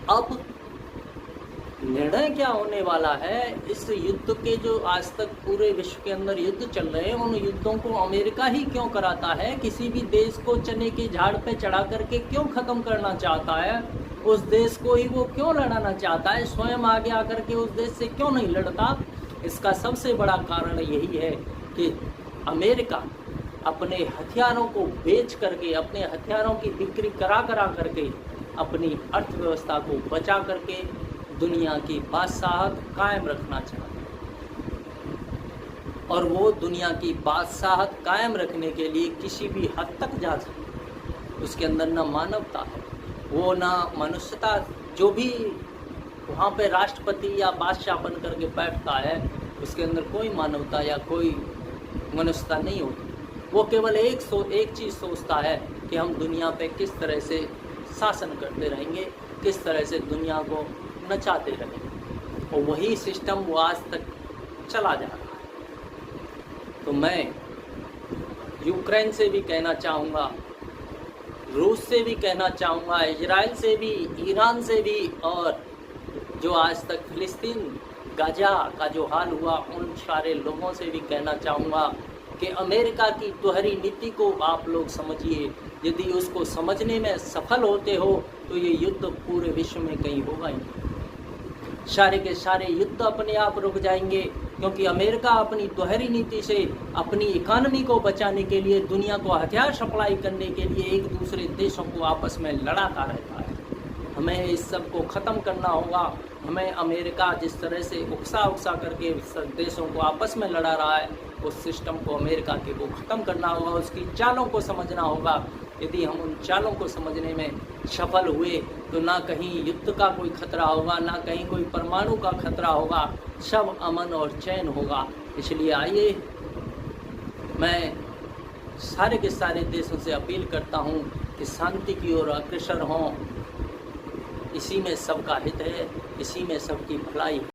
अब निर्णय क्या होने वाला है इस युद्ध के, जो आज तक पूरे विश्व के अंदर युद्ध चल रहे हैं, उन युद्धों को अमेरिका ही क्यों कराता है? किसी भी देश को चने के झाड़ पे चढ़ा करके क्यों ख़त्म करना चाहता है? उस देश को ही वो क्यों लड़ाना चाहता है? स्वयं आगे आकर के उस देश से क्यों नहीं लड़ता? इसका सबसे बड़ा कारण यही है कि अमेरिका अपने हथियारों को बेच करके, अपने हथियारों की बिक्री करा करके अपनी अर्थव्यवस्था को बचा करके दुनिया की बादशाहत कायम रखना चाहता है। और वो दुनिया की बादशाहत कायम रखने के लिए किसी भी हद तक जा सकता। उसके अंदर ना मानवता है, वो ना मनुष्यता। जो भी वहाँ पे राष्ट्रपति या बादशाह बन करके बैठता है, उसके अंदर कोई मानवता या कोई मनुष्यता नहीं होती। वो केवल एक चीज़ सोचता है कि हम दुनिया पे किस तरह से शासन करते रहेंगे, किस तरह से दुनिया को नचाते रहेंगे, और वही सिस्टम वो आज तक चला जा रहा है। तो मैं यूक्रेन से भी कहना चाहूँगा, रूस से भी कहना चाहूँगा, इजराइल से भी, ईरान से भी, और जो आज तक फिलिस्तीन गाजा का जो हाल हुआ, उन सारे लोगों से भी कहना चाहूँगा कि अमेरिका की दोहरी नीति को आप लोग समझिए। यदि उसको समझने में सफल होते हो तो ये युद्ध पूरे विश्व में कहीं होगा ही नहीं। सारे के सारे युद्ध अपने आप रुक जाएंगे, क्योंकि अमेरिका अपनी दोहरी नीति से अपनी इकोनॉमी को बचाने के लिए, दुनिया को हथियार सप्लाई करने के लिए एक दूसरे देशों को आपस में लड़ाता रहता है। हमें इस सब को ख़त्म करना होगा। हमें अमेरिका जिस तरह से उकसा करके देशों को आपस में लड़ा रहा है, उस सिस्टम को अमेरिका के को ख़त्म करना होगा, उसकी चालों को समझना होगा। यदि हम उन चालों को समझने में सफल हुए तो ना कहीं युद्ध का कोई खतरा होगा, ना कहीं कोई परमाणु का खतरा होगा, सब अमन और चैन होगा। इसलिए आइए, मैं सारे के सारे देशों से अपील करता हूँ कि शांति की ओर अग्रसर हों। इसी में सबका हित है, इसी में सबकी भलाई है।